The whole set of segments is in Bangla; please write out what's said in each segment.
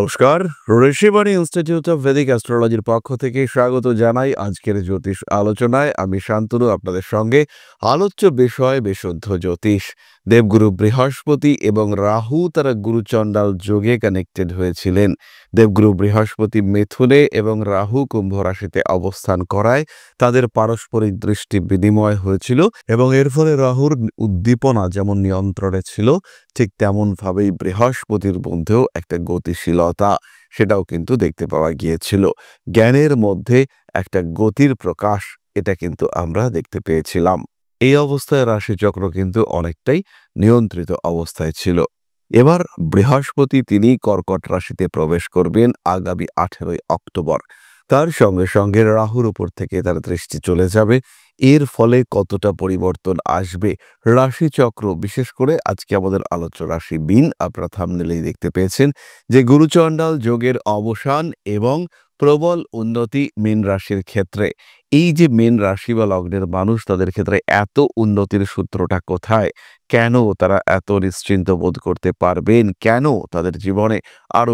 নমস্কার, ঋষিবাণী ইনস্টিটিউট অফ ভেদিক অ্যাস্ট্রোলজির পক্ষ থেকে স্বাগত জানাই আজকের জ্যোতিষ আলোচনায়। আমি শান্তনু আপনাদের সঙ্গে। আলোচ্য বিষয় বিশুদ্ধ জ্যোতিষ। দেবগুরু বৃহস্পতি এবং রাহু তারা গুরুচণ্ডাল যোগে কানেক্টেড হয়েছিলেন। দেবগুরু বৃহস্পতি মিথুনে এবং রাহু কুম্ভ রাশিতে অবস্থান করায় তাদের পারস্পরিক দৃষ্টি বিনিময় হয়েছিল এবং এর ফলে রাহুর উদ্দীপনা যেমন নিয়ন্ত্রণে ছিল, ঠিক তেমনভাবেই বৃহস্পতির মধ্যেও একটা গতিশীলতা সেটাও কিন্তু দেখতে পাওয়া গিয়েছিল। জ্ঞানের মধ্যে একটা গতির প্রকাশ, এটা কিন্তু আমরা দেখতে পেয়েছিলাম। এই অবস্থায় রাশিচক্র কিন্তু অনেকটাই নিয়ন্ত্রিত অবস্থায় ছিল। এবার বৃহস্পতি তিনি কর্কট রাশিতে প্রবেশ করবেন আগামী 18 অক্টোবর। তার সঙ্গে সঙ্গে রাহুর উপর থেকে তার দৃষ্টি চলে যাবে। এর ফলে কতটা পরিবর্তন আসবে রাশিচক্র, বিশেষ করে আজকে আমাদের আলোচ্য রাশি মীন, আপনারা থাম্বনেইলেই দেখতে পেয়েছেন যে গুরুচণ্ডাল যোগের অবসান এবং প্রবল উন্নতি মীন রাশির ক্ষেত্রে। এই যে মীন রাশি বা লগ্নের মানুষ, তাদের ক্ষেত্রে এত উন্নতির সূত্রটা কোথায়? কেন তারা এত নিশ্চিন্ত বোধ করতে পারবেন? কেন তাদের জীবনে আরো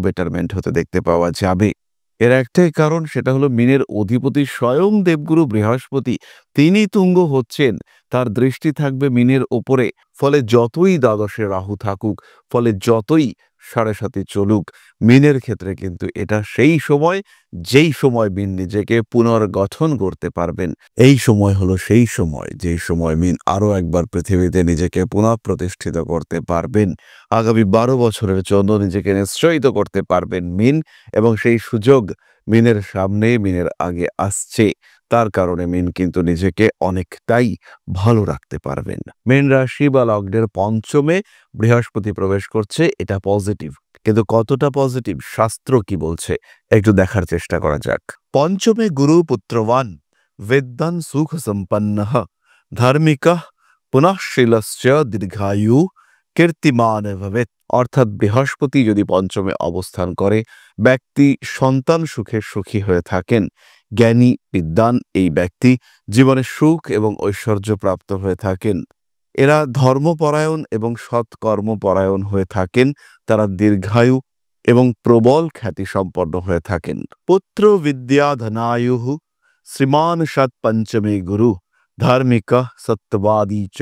বেটারমেন্ট হতে দেখতে পাওয়া যাবে? এর একটাই কারণ, সেটা হলো মীনের অধিপতি স্বয়ং দেবগুরু বৃহস্পতি। তিনি তুঙ্গ হচ্ছেন, তার দৃষ্টি থাকবে মীনের ওপরে। ফলে যতই দ্বাদশে রাহু থাকুক, ফলে যতই 7.5 চলুক, মীনের ক্ষেত্রে কিন্তু এটা সেই সময় যেই সময় মীন নিজেকে পুনর্গঠন করতে পারবেন। এই সময় হলো সেই সময় যেই সময় মীন আরো একবার পৃথিবীতে নিজেকে পুনঃপ্রতিষ্ঠিত করতে পারবেন। আগামী 12 বছরের জন্য নিজেকে নিশ্চয়িত করতে পারবেন মীন, এবং সেই সুযোগ মীনের সামনে, মীনের আগে আসছে। তার কারণে মীন কিন্তু নিজেকে অনেকটাই ভালো রাখতে পারবেন। মীন রাশি বা লগ্নের পঞ্চমে বৃহস্পতি প্রবেশ করছে, এটা পজিটিভ। কিন্তু কতটা পজিটিভ, শাস্ত্র কি বলছে একটু দেখার চেষ্টা করা যাক। পঞ্চমে গুরু পুত্রবান বেদান সুখ সম্পন্ন ধার্মিক পুনঃশীলশ্চ দীর্ঘায়ু কীর্তিমান ভবেৎ। অর্থাৎ বৃহস্পতি যদি পঞ্চমে অবস্থান করে, ব্যক্তি সন্তান সুখে সুখী হয়ে থাকেন। জ্ঞানী বিদ্বান এই ব্যক্তি জীবনে সুখ এবং ঐশ্বর্য প্রাপ্ত হয়ে থাকেন। এরা ধর্মপরায়ণ এবং সৎকর্মপরায়ণ হয়ে থাকেন। তারা দীর্ঘায়ু এবং প্রবল খ্যাতি সম্পন্ন হয়ে থাকেন। পুত্র বিদ্যা ধনায়ু শ্রীমান সৎ পঞ্চমে গুরু ধার্মিক সত্যবাদী চ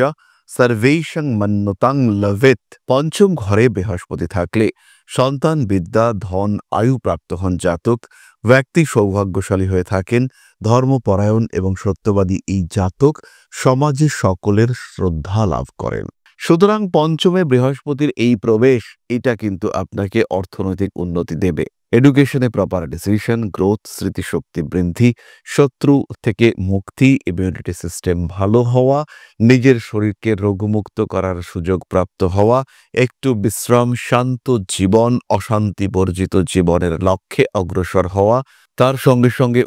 সর্বেশং মন্নতাং লভেত। পঞ্চম ঘরে বৃহস্পতি থাকলে সন্তান, বিদ্যা, ধন, আয়ু প্রাপ্ত হন জাতক। ব্যক্তি সৌভাগ্যশালী হয়ে থাকেন। ধর্মপরায়ণ এবং সত্যবাদী এই জাতক সমাজে সকলের শ্রদ্ধা লাভ করেন। সুতরাং পঞ্চমে বৃহস্পতির এই প্রবেশ, এটা কিন্তু আপনাকে অর্থনৈতিক উন্নতি দেবে। এডুকেশনে প্রপার ডিসিশন, গ্রোথ, স্মৃতিশক্তি বৃদ্ধি, শত্রু থেকে মুক্তি, ইমিউনিটি সিস্টেম ভালো হওয়া, নিজের শরীরকে রোগমুক্ত করার সুযোগ প্রাপ্ত হওয়া, একটু বিশ্রাম, শান্ত জীবন, অশান্তি বর্জিত জীবনের লক্ষ্যে অগ্রসর হওয়া, তার সঙ্গে সঙ্গে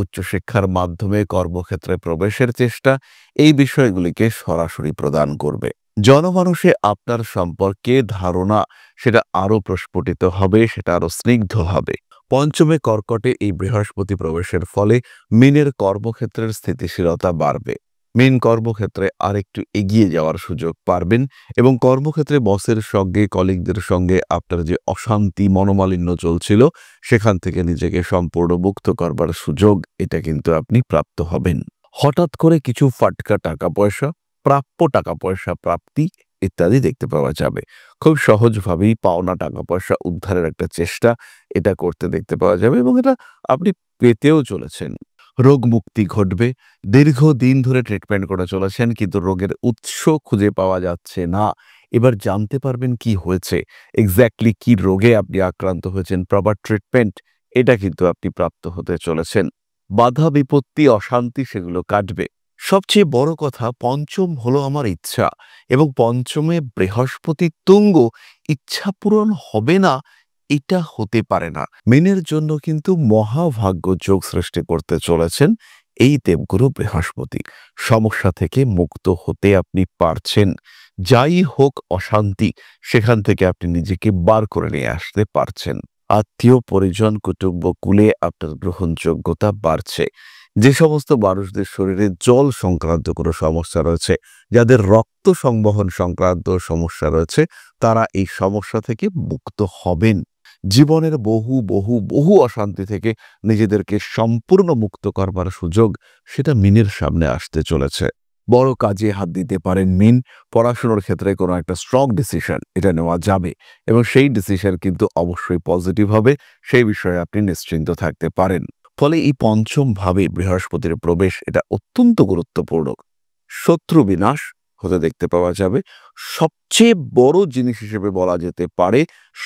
উচ্চশিক্ষার মাধ্যমে কর্মক্ষেত্রে প্রবেশের চেষ্টা, এই বিষয়গুলিকে সরাসরি প্রদান করবে। জনমানুষে আপনার সম্পর্কে ধারণা সেটা আরো প্রস্ফুটিত হবে, সেটা আরো স্নিগ্ধ হবে। পঞ্চমে কর্কটে এই বৃহস্পতি প্রবেশের ফলে মীনের কর্মক্ষেত্রের স্থিতিশীলতা বাড়বে। মীন কর্মক্ষেত্রে আরেকটু এগিয়ে যাওয়ার সুযোগ পারবেন এবং কর্মক্ষেত্রে বসের সঙ্গে, কলিগদের সঙ্গে আপনার যে অশান্তি, মনোমালিন্য চলছিল, সেখান থেকে নিজেকে সম্পূর্ণ মুক্ত করবার সুযোগ, এটা কিন্তু আপনি প্রাপ্ত হবেন। হঠাৎ করে কিছু ফাটকা টাকা পয়সা, প্রাপ্য টাকা পয়সা প্রাপ্তি ইত্যাদি দেখতে পাওয়া যাবে। খুব সহজভাবেই পাওনা টাকা পয়সা উদ্ধারের একটা চেষ্টা এটা করতে দেখতে পাওয়া যাবে এবং এটা আপনি পেতেও চলেছেন। রোগ মুক্তি ঘটবে। দীর্ঘদিন ধরে ট্রিটমেন্ট করে চলেছেন, কিন্তু রোগের উৎস খুঁজে পাওয়া যাচ্ছে না। এবার জানতে পারবেন কি হয়েছে, এক্স্যাক্টলি কি রোগে আপনি আক্রান্ত হয়েছেন। প্রপার ট্রিটমেন্ট এটা কিন্তু আপনি প্রাপ্ত হতে চলেছেন। বাধা বিপত্তি, অশান্তি সেগুলো কাটবে। সবচেয়ে বড় কথা, পঞ্চম হলো আমার ইচ্ছা, এবং পঞ্চমে বৃহস্পতি তুঙ্গ, ইচ্ছা পূরণ হবে না এটা হতে পারে না। মীনের জন্য কিন্তু মহাভাগ্য যোগ সৃষ্টি করতে চলেছেন এই দেবগুরু বৃহস্পতি। সমস্যা থেকে মুক্ত হতে আপনি পারছেন। যাই হোক অশান্তি, সেখান থেকে আপনি নিজেকে বার করে নিয়ে আসতে পারছেন। আত্মীয় পরিজন, কুটুম্ব কুলে আপনার গ্রহণযোগ্যতা বাড়ছে। যে সমস্ত মানুষদের শরীরে জল সংক্রান্ত কোনো সমস্যা রয়েছে, যাদের রক্ত সংবহন সংক্রান্ত সমস্যা রয়েছে, তারা এই সমস্যা থেকে মুক্ত হবেন। জীবনের বহু বহু বহু অশান্তি থেকে নিজেদেরকে সম্পূর্ণ মুক্ত করবার সুযোগ সেটা মিনের সামনে আসতে চলেছে। বড় কাজে হাত দিতে পারেন মিন। পড়াশোনার ক্ষেত্রে কোনো একটা স্ট্রং ডিসিশন এটা নেওয়া যাবে এবং সেই ডিসিশন কিন্তু অবশ্যই পজিটিভ হবে, সেই বিষয়ে আপনি নিশ্চিন্ত থাকতে পারেন। ফলে এই পঞ্চম ভাবে বৃহস্পতির প্রবেশ এটা অত্যন্ত গুরুত্বপূর্ণ। শত্রু বিনাশ হতে দেখতে পাওয়া যাবে। সবচেয়ে বড় জিনিস হিসেবে বলা যেতে পারে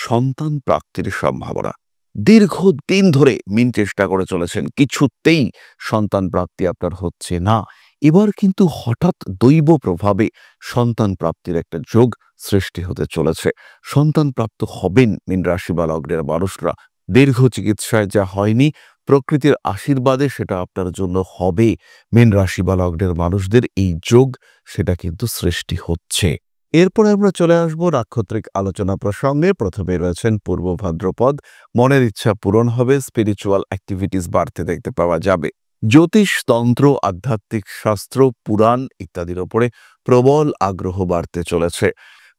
সন্তান প্রাপ্তির সম্ভাবনা। দীর্ঘদিন ধরে মিন চেষ্টা করে চলেছেন, কিছুতেই সন্তান প্রাপ্তি আপনার হচ্ছে না। এবার কিন্তু হঠাৎ দৈব প্রভাবে সন্তান প্রাপ্তির একটা যোগ সৃষ্টি হতে চলেছে। সন্তান প্রাপ্ত হবেন মীন রাশি বা লগ্নের মানুষরা। দীর্ঘ চিকিৎসায় যা হয়নি, প্রকৃতির আশীর্বাদে সেটা আপনার জন্য হবে। মীন রাশি বা লগ্নের মানুষদের এই যোগ সেটা কিন্তু সৃষ্টি হচ্ছে। এরপরে আমরা চলে আসবো নাক্ষত্রিক আলোচনা প্রসঙ্গে। প্রথমে রয়েছেন পূর্ব ভাদ্রপদ। মনের ইচ্ছা পূরণ হবে, স্পিরিচুয়াল অ্যাক্টিভিটিস বাড়তে দেখতে পাওয়া যাবে। জ্যোতিষ, তন্ত্র, আধ্যাত্মিক শাস্ত্র, পুরাণ ইত্যাদির ওপরে প্রবল আগ্রহ বাড়তে চলেছে।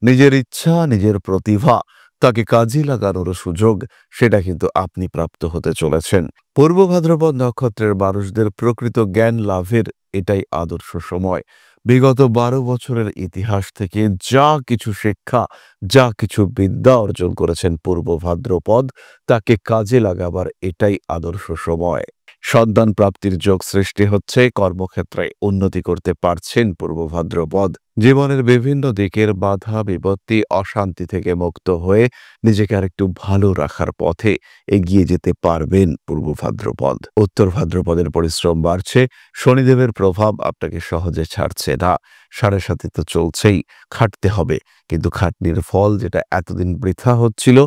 নিজের ইচ্ছা, নিজের প্রতিভা তাকে কাজে লাগানোর সুযোগ সেটা কিন্তু আপনি প্রাপ্ত হতে চলেছেন। পূর্ব ভাদ্রপদ নক্ষত্রের মানুষদের প্রকৃত জ্ঞান লাভের এটাই আদর্শ সময়। বিগত 12 বছরের ইতিহাস থেকে যা কিছু শিক্ষা, যা কিছু বিদ্যা অর্জন করেছেন পূর্ব ভাদ্রপদ, তাকে কাজে লাগাবার এটাই আদর্শ সময়। সন্তান প্রাপ্তির যোগ সৃষ্টি হচ্ছে, কর্মক্ষেত্রে উন্নতি করতে পারছেন পূর্ব ভাদ্রপদ। জীবনের বিভিন্ন দিকের বাধা বিপত্তি অশান্তি থেকে মুক্ত হয়ে নিজেকে আরেকটু ভালো রাখার পথে এগিয়ে যেতে পারবেন পূর্ব ভাদ্রপদ। উত্তর ভাদ্রপদের পরিশ্রম বাড়ছে, শনিদেবের প্রভাব আপনাকে সহজে ছাড়ছে না। 7.5 তো চলছেই, খাটতে হবে, কিন্তু খাটনির ফল যেটা এতদিন বৃথা হচ্ছিল,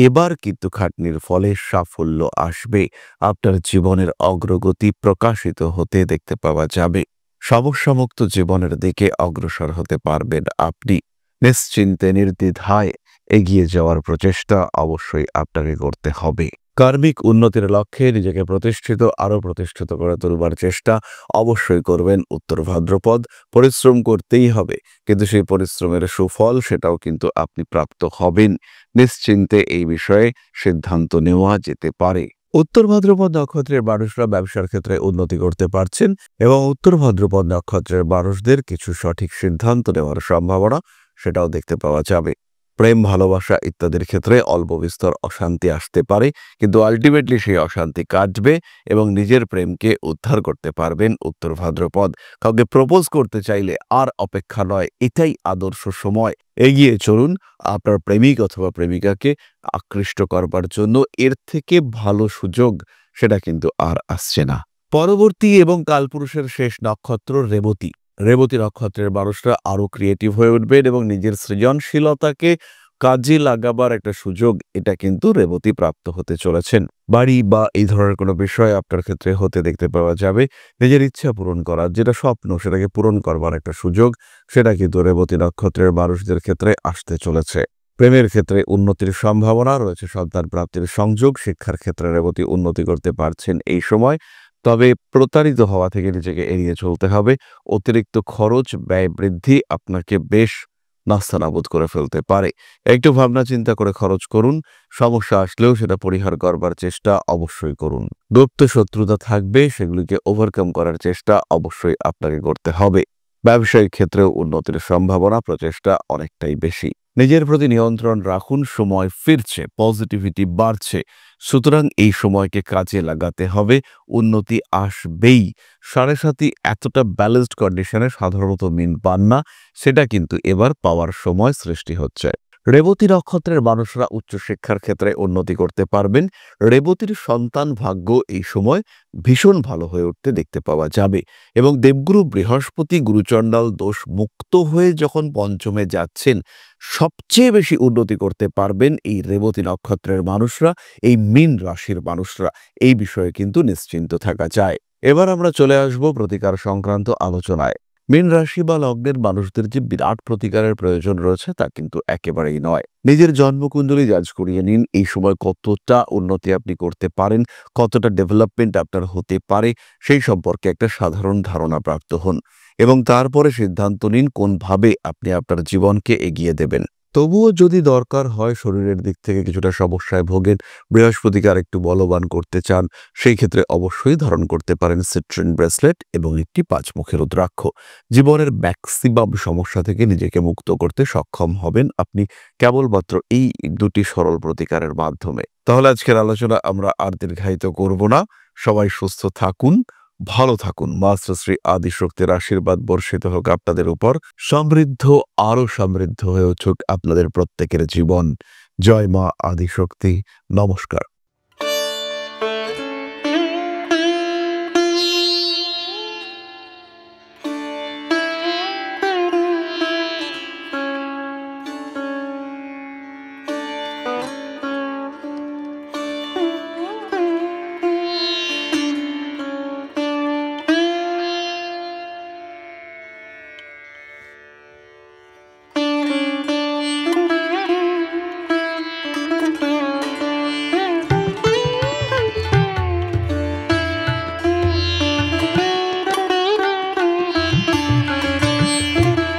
এবার কিন্তু খাটনির ফলে সাফল্য আসবে। আপনার জীবনের অগ্রগতি প্রকাশিত হতে দেখতে পাওয়া যাবে। সমস্যামুক্ত জীবনের দিকে অগ্রসর হতে পারবেন আপনি। নিশ্চিন্তে নির্দ্বিধায় এগিয়ে যাওয়ার প্রচেষ্টা অবশ্যই আপনাকে করতে হবে। কার্মিক উন্নতির লক্ষ্যে নিজেকে আরো প্রতিষ্ঠিত করে তুলবার চেষ্টা অবশ্যই করবেন উত্তর ভাদ্রপদ। পরিশ্রম করতেই হবে, কিন্তু সেই পরিশ্রমের সুফল সেটাও কিন্তু আপনি প্রাপ্ত হবেন। নিশ্চিন্তে এই বিষয়ে সিদ্ধান্ত নেওয়া যেতে পারে। উত্তর ভাদ্রপদ নক্ষত্রের মানুষরা ব্যবসার ক্ষেত্রে উন্নতি করতে পারছেন এবং উত্তর ভাদ্রপদ নক্ষত্রের মানুষদের কিছু সঠিক সিদ্ধান্ত নেওয়ার সম্ভাবনা সেটাও দেখতে পাওয়া যাবে। প্রেম, ভালোবাসা ইত্যাদির ক্ষেত্রে অল্প বিস্তর অশান্তি আসতে পারে, কিন্তু আলটিমেটলি সেই অশান্তি কাটবে এবং নিজের প্রেমকে উদ্ধার করতে পারবেন উত্তর ভাদ্রপদ। কাউকে প্রপোজ করতে চাইলে আর অপেক্ষা নয়, এটাই আদর্শ সময়। এগিয়ে চলুন আপনার প্রেমিক অথবা প্রেমিকাকে আকৃষ্ট করবার জন্য। এর থেকে ভালো সুযোগ সেটা কিন্তু আর আসছে না। পরবর্তী এবং কালপুরুষের শেষ নক্ষত্র রেবতী। রেবতী নক্ষত্রের মানুষরা আরো ক্রিয়েটিভ হয়ে উঠবেন এবং নিজের সৃজনশীলতাকে কাজে লাগাবার একটা সুযোগ এটা কিন্তু রেবতী প্রাপ্ত হতে চলেছেন। বাড়ি বা এই ধরনের কোনো বিষয় আপনার ক্ষেত্রে হতে দেখতে পাওয়া যাবে। নিজের ইচ্ছা পূরণ করার যেটা স্বপ্ন সেটাকে পূরণ করবার একটা সুযোগ সেটা কিন্তু রেবতী নক্ষত্রের মানুষদের ক্ষেত্রে আসতে চলেছে। প্রেমের ক্ষেত্রে উন্নতির সম্ভাবনা রয়েছে, সন্তান প্রাপ্তির সংযোগ। শিক্ষার ক্ষেত্রে রেবতী উন্নতি করতে পারছেন এই সময়, তবে প্রতারিত হওয়া থেকে নিজেকে এড়িয়ে চলতে হবে। অতিরিক্ত খরচ, ব্যয় বৃদ্ধি আপনাকে বেশ নাস্তানাবুদ করে ফেলতে পারে। একটু ভাবনা চিন্তা করে খরচ করুন। সমস্যা আসলেও সেটা পরিহার করবার চেষ্টা অবশ্যই করুন। গুপ্ত শত্রুতা থাকবে, সেগুলিকে ওভারকাম করার চেষ্টা অবশ্যই আপনাকে করতে হবে। ব্যবসায়িক ক্ষেত্রেও উন্নতির সম্ভাবনা, প্রচেষ্টা অনেকটাই বেশি। নিজের প্রতি নিয়ন্ত্রণ রাখুন, সময় ফিরছে, পজিটিভিটি বাড়ছে, সুতরাং এই সময়কে কাজে লাগাতে হবে, উন্নতি আসবেই। 7.5 এতটা ব্যালেন্সড কন্ডিশনে সাধারণত মিন পান না, সেটা কিন্তু এবার পাওয়ার সময় সৃষ্টি হচ্ছে। রেবতী নক্ষত্রের মানুষরা উচ্চশিক্ষার ক্ষেত্রে উন্নতি করতে পারবেন। রেবতীর সন্তান ভাগ্য এই সময় ভীষণ ভালো হয়ে উঠতে দেখতে পাওয়া যাবে এবং দেবগুরু বৃহস্পতি গুরুচণ্ডাল দোষ মুক্ত হয়ে যখন পঞ্চমে যাচ্ছেন, সবচেয়ে বেশি উন্নতি করতে পারবেন এই রেবতী নক্ষত্রের মানুষরা, এই মীন রাশির মানুষরা। এই বিষয়ে কিন্তু নিশ্চিন্ত থাকা যায়। এবার আমরা চলে আসব প্রতিকার সংক্রান্ত আলোচনায়। মীন রাশি বা লগ্নের মানুষদের যে বিরাট প্রতিকারের প্রয়োজন রয়েছে তা কিন্তু একেবারেই নয়। নিজের জন্মকুণ্ডলী যাচ করিয়ে নিন, এই সময় কতটা উন্নতি আপনি করতে পারেন, কতটা ডেভেলপমেন্ট আপনার হতে পারে সেই সম্পর্কে একটা সাধারণ ধারণা প্রাপ্ত হন এবং তারপরে সিদ্ধান্ত নিন কোনভাবে আপনি আপনার জীবনকে এগিয়ে দেবেন। তবুও যদি দরকার হয়, শরীরের দিক থেকে কিছুটা সমস্যায় ভোগেন, বৃহস্পতিকে আরেকটু বলবান করতে চান, সেই ক্ষেত্রে অবশ্যই ধারণ করতে পারেন সিট্রিন ব্রেসলেট এবং একটি পাঁচমুখী রুদ্রাক্ষ। জীবনের ম্যাক্সিমাম সমস্যা থেকে নিজেকে মুক্ত করতে সক্ষম হবেন আপনি কেবলমাত্র এই দুটি সরল প্রতিকারের মাধ্যমে। তাহলে আজকের আলোচনা আমরা আর দীর্ঘায়িত করব না। সবাই সুস্থ থাকুন, ভালো থাকুন। মাস্টার শ্রী আদিশক্তির আশীর্বাদ বর্ষিত হোক আপনাদের উপর। সমৃদ্ধ, আরো সমৃদ্ধ হয়ে উঠুক আপনাদের প্রত্যেকের জীবন। জয় মা আদিশক্তি। নমস্কার।